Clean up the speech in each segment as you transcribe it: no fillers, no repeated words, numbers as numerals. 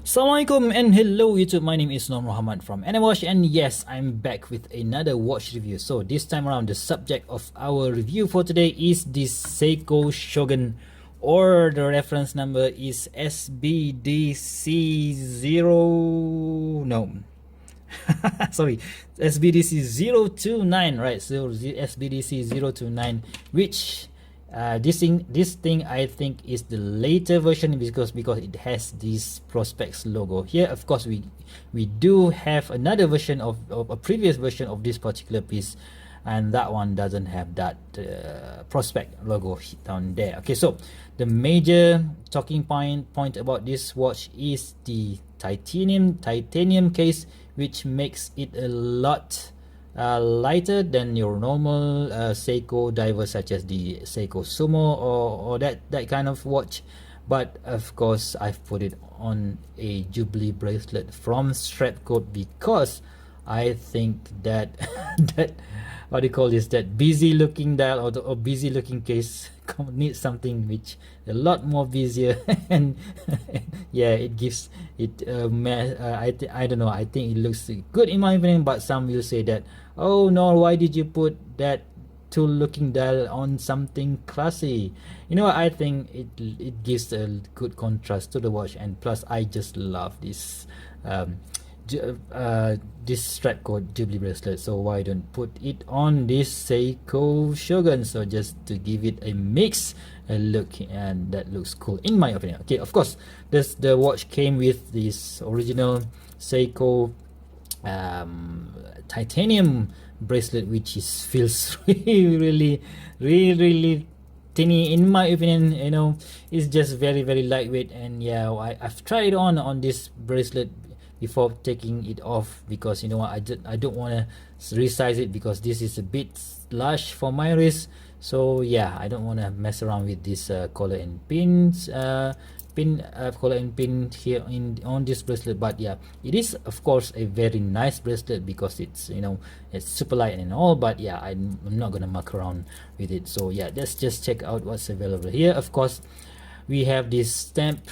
Assalamualaikum and hello YouTube, my name is Nur Muhammad from Watch, and yes, I'm back with another watch review. So this time around, the subject of our review for today is this Seiko Shogun, or the reference number is SBDC0 no sorry, SBDC029, right? So SBDC029, which this thing I think is the later version because it has this Prospex logo here. Of course, we do have another version of a previous version of this particular piece, and that one doesn't have that Prospex logo down there. Okay, so the major talking point about this watch is the titanium case, which makes it a lot lighter than your normal Seiko diver, such as the Seiko Sumo or that kind of watch. But of course, I've put it on a Jubilee bracelet from Strapcoat because I think that that what do you call this, that busy looking dial or busy looking case needs something which a lot more busier and yeah, it gives it I don't know, I think it looks good in my opinion, but some will say that, oh no, why did you put that tool looking dial on something classy? You know what, I think it gives a good contrast to the watch, and plus I just love this this Strapcoat Jubilee bracelet, so why don't put it on this Seiko Shogun? So just to give it a mix look, and that looks cool in my opinion. Okay, of course, the watch came with this original Seiko titanium bracelet, which feels really tiny in my opinion. You know, it's just very lightweight, and yeah, I've tried it on this bracelet before taking it off, because you know what, I don't want to resize it because this is a bit large for my wrist. So yeah, I don't want to mess around with this collar and pins collar and pin here on this bracelet. But yeah, it is of course a very nice bracelet because it's, you know, it's super light and all, but yeah, I'm not gonna muck around with it. So yeah, let's just check out what's available here. Of course, we have this stamp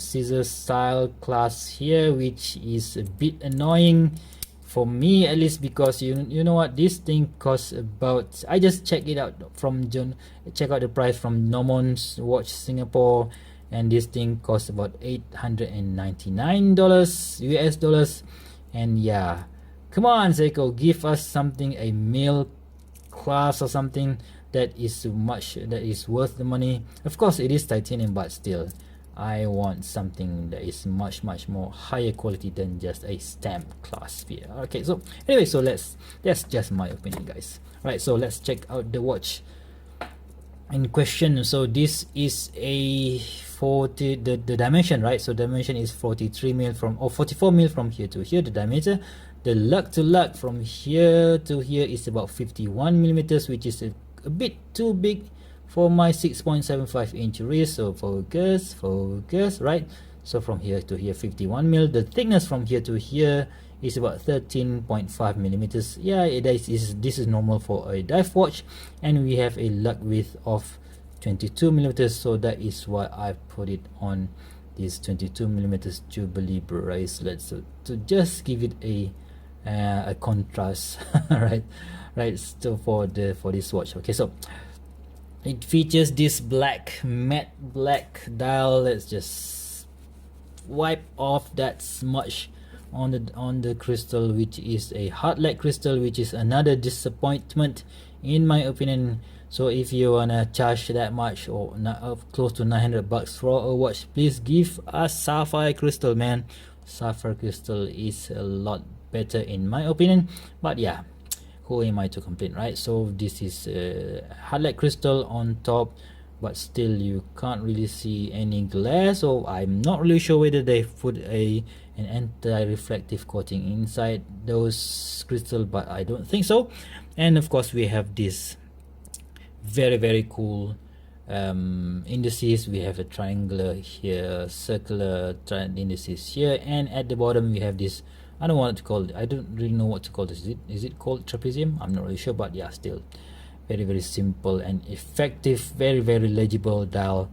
scissor style clasp here, which is a bit annoying for me, at least, because you know what, this thing costs about, I just checked it out from check out the price from Nomon's Watch Singapore, and this thing costs about $899 US dollars. And yeah, come on Seiko, give us something, a male class or something that is worth the money. Of course it is titanium, but still I want something that is much more higher quality than just a stamp clasp here. Okay, so anyway, so that's just my opinion, guys. Right, so let's check out the watch in question. So this is a 40, the dimension, right? So dimension is 43 mil from, or 44 mil from here to here, the diameter. The lug to lug from here to here is about 51 millimeters, which is a bit too big for my 6.75 inch wrist. So focus, right? So from here to here 51 mil. The thickness from here to here is about 13.5 millimeters. Yeah, this is normal for a dive watch, and we have a lug width of 22 millimeters. So that is why I put it on this 22 millimeters Jubilee bracelet, so to just give it a contrast, right? So for this watch. Okay, so it features this matte black dial. Let's just wipe off that smudge on the crystal, which is a hard lead crystal, which is another disappointment in my opinion. So if you wanna charge that much, or close to $900 for a watch, please give us sapphire crystal, man. Sapphire crystal is a lot better in my opinion, but yeah, who am I to complain, right? So this is hard lead crystal on top, but still you can't really see any glare, so I'm not really sure whether they put an anti-reflective coating inside those crystal, but I don't think so. And of course we have this very cool indices. We have a triangular here, circular indices here, and at the bottom we have this, I don't know what to call it. I don't really know what to call this. Is it called trapezium? I'm not really sure, but yeah, still very simple and effective, very legible dial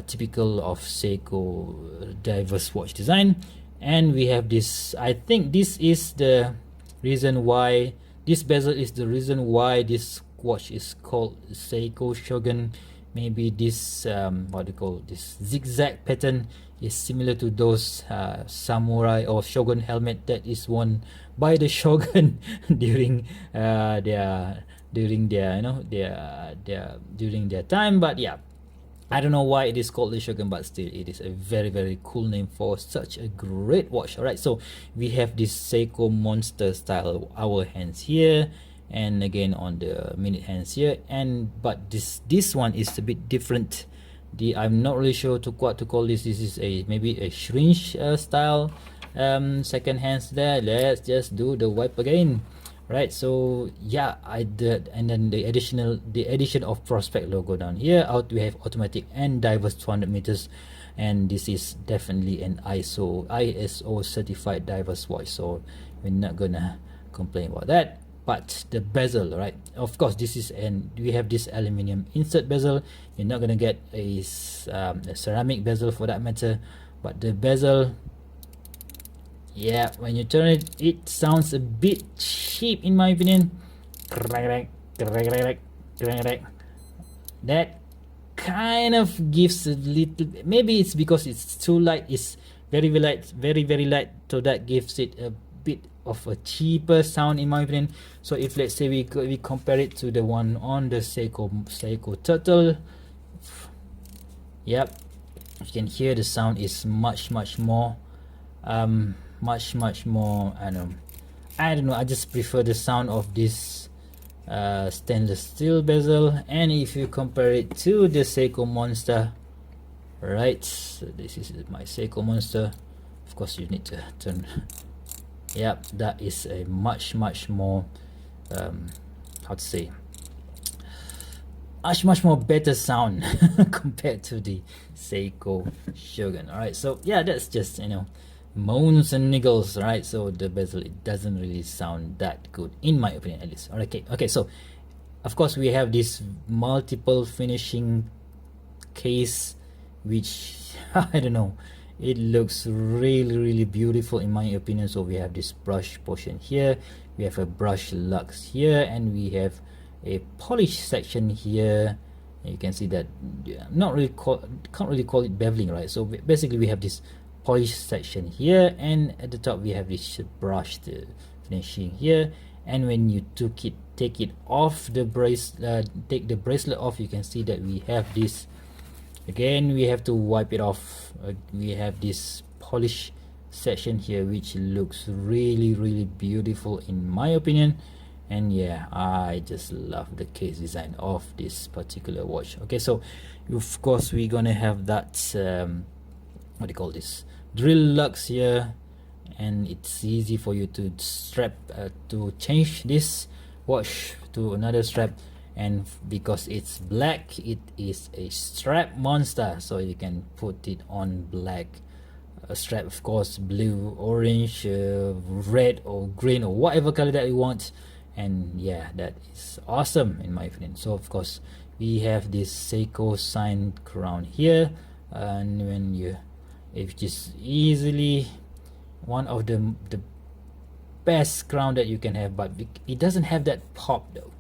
typical of Seiko diverse watch design. And we have this, I think this is the reason why this bezel is the reason why this watch is called Seiko Shogun. Maybe this what do you call this zigzag pattern is similar to those samurai or shogun helmet that is worn by the shogun during their during their during their time. But yeah, I don't know why it is called the Shogun, but still it is a very, very cool name for such a great watch. Alright, so we have this Seiko monster style hour hands here, and again on the minute hands here, and but this one is a bit different. I'm not really sure to what to call this. This is a maybe a syringe style second hands there. Let's just do the wipe again. Right, so yeah, I did, and then the addition of prospect logo down here. Out we have automatic and diverse 200 meters, and this is definitely an ISO certified diverse watch, so we're not gonna complain about that. But the bezel, right, of course this is, and we have this aluminium insert bezel. You're not gonna get a ceramic bezel for that matter, but the bezel, yeah, when you turn it, it sounds a bit cheap in my opinion. That kind of gives a little, maybe it's because it's too light, it's very light, very light, so that gives it a bit of a cheaper sound in my opinion. So if let's say we compare it to the one on the Seiko Turtle, yep, you can hear the sound is much more much more, I don't know, I just prefer the sound of this stainless steel bezel. And if you compare it to the Seiko Monster, right, so this is my Seiko Monster, of course you need to turn, yeah, that is a much more how to say, much more better sound compared to the Seiko Shogun. Alright, so yeah, that's just, moans and niggles, right? So the bezel, it doesn't really sound that good in my opinion, at least. Okay, so of course we have this multiple finishing case, which I don't know, it looks really beautiful in my opinion. So we have this brush portion here, we have a brush lux here, and we have a polish section here. You can see that can't really call it beveling, right? So basically we have this polish section here, and at the top we have this brushed finishing here. And when you take it off the take the bracelet off, you can see that we have this, again we have to wipe it off. We have this polish section here, which looks really beautiful in my opinion. And yeah, I just love the case design of this particular watch. Okay, so of course we're gonna have that what do you call this, drill lugs here, and it's easy for you to strap to change this watch to another strap. And because it's black, it is a strap monster, so you can put it on black strap, of course blue, orange, red or green or whatever color that you want. And yeah, that is awesome in my opinion. So of course we have this Seiko sign crown here, and when you, it's just easily one of the best crown that you can have, but it doesn't have that pop though.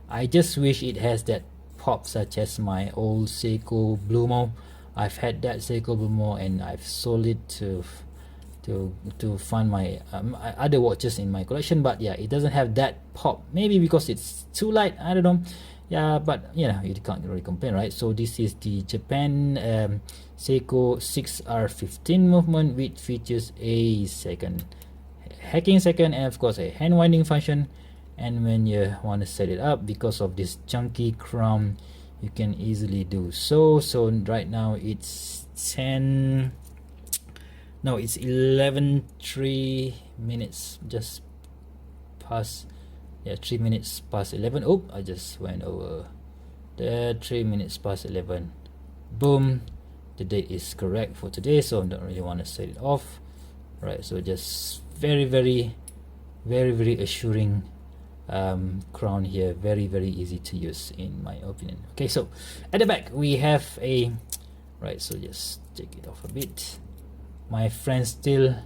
I just wish it has that pop, such as my old Seiko Blue Mo. I've had that Seiko Blue Mo, and I've sold it to find my other watches in my collection. But yeah, it doesn't have that pop, maybe because it's too light, I don't know. Yeah, but you can't really complain, right? So this is the Japan Seiko 6R15 movement, which features a hacking second, and of course a hand winding function. And when you want to set it up, because of this chunky crown, you can easily do so. So right now it's 11:03 minutes, just past, 3 minutes past 11. Oh, I just went over there. 3 minutes past 11. Boom, the date is correct for today, so I don't really want to set it off, right? So just very assuring crown here, very easy to use in my opinion. Okay, so at the back we have a right? So just take it off a bit. My friend still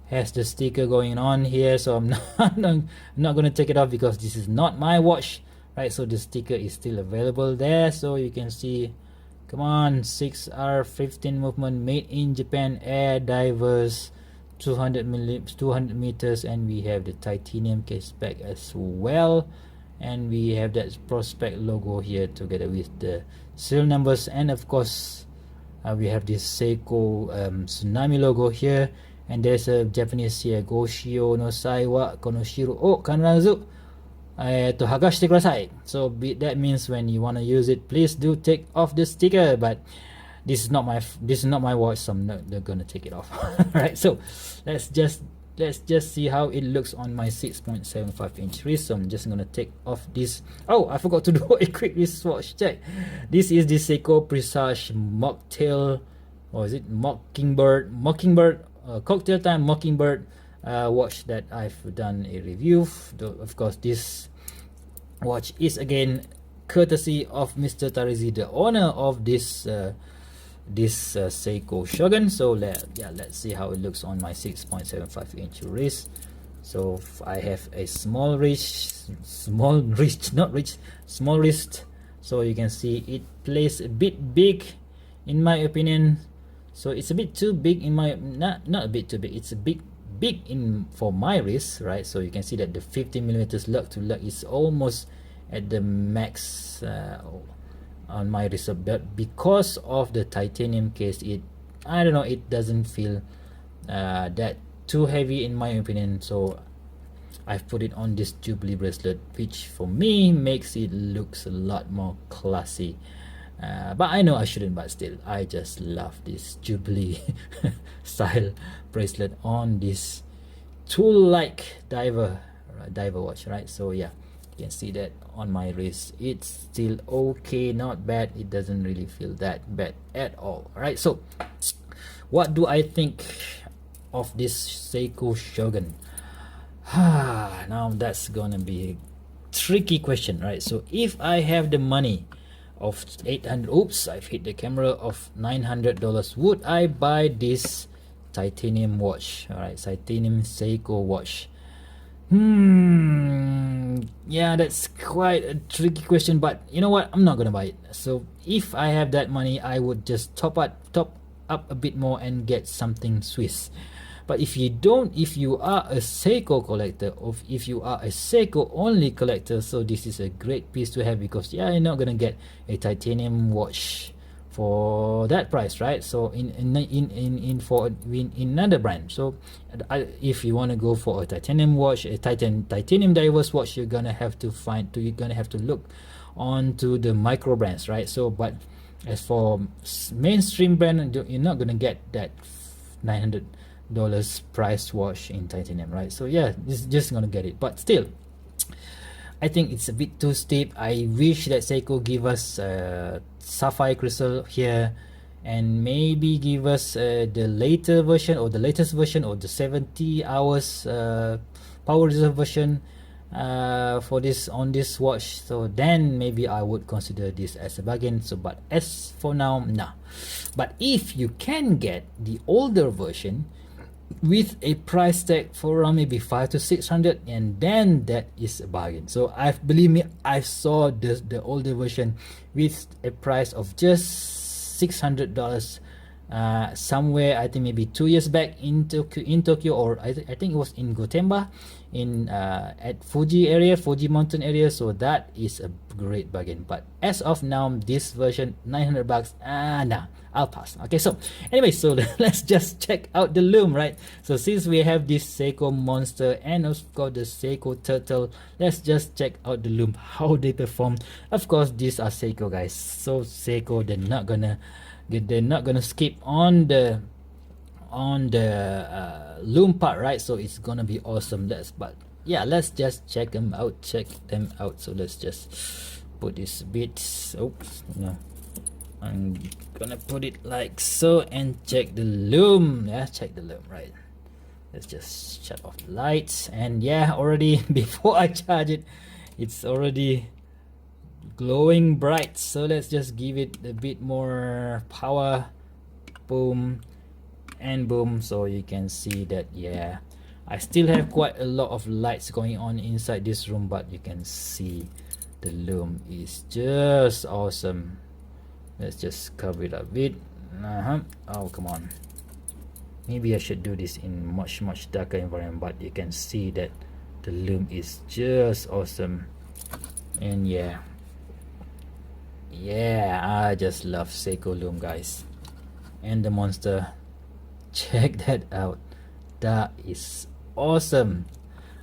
has the sticker going on here, so I'm not gonna take it off because this is not my watch, right? So the sticker is still available there, so you can see. Come on, 6R15 movement, made in Japan, air divers, 200 meters, and we have the titanium case back as well, and we have that prospect logo here together with the serial numbers, and of course we have this Seiko tsunami logo here, and there's a Japanese here, Goshio no sai wa konoshiru o kanarazu to hagashite kudasai. So that means when you want to use it, please do take off the sticker. But this is not my watch, so I'm not gonna take it off. Right, so let's just see how it looks on my 6.75 inch wrist. So I'm just gonna take off this. Oh, I forgot to do a quick wristwatch check. This is the Seiko Presage Mocktail, or is it Mockingbird Cocktail Time Mockingbird watch that I've done a review. Of course, this watch is again courtesy of Mr. Tarizi, the owner of this Seiko Shogun. So let's see how it looks on my 6.75 inch wrist. So I have a small wrist. So you can see it plays a bit big in my opinion. So it's a bit too big in my, not a bit too big, it's a big in for my wrist, right? So you can see that the 50mm lug to lug is almost at the max on my wrist, but because of the titanium case, I don't know, it doesn't feel that too heavy in my opinion. So I've put it on this Jubilee bracelet, which for me makes it looks a lot more classy. But I know I shouldn't, but still I just love this Jubilee style bracelet on this tool-like diver watch, right? So yeah, you can see that on my wrist, it's still okay, not bad. It doesn't really feel that bad at all, right? So what do I think of this Seiko Shogun? Now that's gonna be a tricky question, right? So if I have the money of 800, oops, I've hit the camera, of $900, would I buy this titanium watch? All right, titanium Seiko watch. Yeah, that's quite a tricky question, but you know what, I'm not gonna buy it. So if I have that money, I would just top up a bit more and get something Swiss. But if you don't, if you are a Seiko collector, or if you are a Seiko only collector, so this is a great piece to have, because yeah, you're not gonna get a titanium watch for that price, right? So in another brand. So if you want to go for a titanium watch, a titanium diverse watch, you're gonna have to look onto the micro brands, right? So but as for mainstream brand, you're not gonna get that $900 price watch in titanium, right? So yeah, just gonna get it, but still I think it's a bit too steep. I wish that Seiko give us sapphire crystal here, and maybe give us the later version, or the latest version, or the 70 hours power reserve version for this on this watch. So then maybe I would consider this as a bargain. So but as for now, nah. But if you can get the older version with a price tag for around maybe $500 to $600, and then that is a bargain. So believe me, I saw the older version with a price of just $600 somewhere, I think maybe 2 years back in Tokyo, or I think it was in Gotemba, in at Fuji mountain area. So that is a great bargain. But as of now, this version $900, nah, I'll pass. Okay, so anyway, so let's just check out the loom, right? So since we have this Seiko Monster and of course the Seiko Turtle, let's just check out the loom, how they perform. Of course, these are Seiko, guys. So Seiko, they're not gonna skip on the loom part, right? So it's gonna be awesome. But yeah, let's just check them out. So let's just put this bit. Oops, no, I'm gonna put it like so and check the loom. Yeah, check the loom, right? Let's just shut off the lights, and yeah, already before I charge it, it's already glowing bright. So let's just give it a bit more power. Boom and boom. So you can see that, yeah, I still have quite a lot of lights going on inside this room, but you can see the loom is just awesome. Let's just cover it a bit. Oh, come on. Maybe I should do this in much darker environment, but you can see that the loom is just awesome. And yeah, I just love Seiko loom, guys. And the monster, check that out, that is awesome.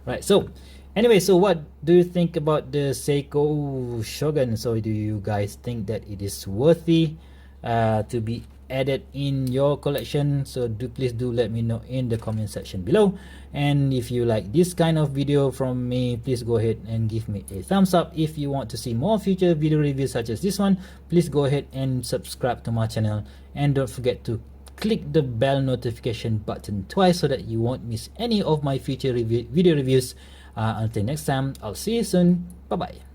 Right, so anyway, so what do you think about the Seiko Shogun? So do you guys think that it is worthy to be added in your collection? So please do let me know in the comment section below. And if you like this kind of video from me, please go ahead and give me a thumbs up. If you want to see more future video reviews such as this one, please go ahead and subscribe to my channel, and don't forget to click the bell notification button twice so that you won't miss any of my future video reviews. Until next time, I'll see you soon. Bye bye.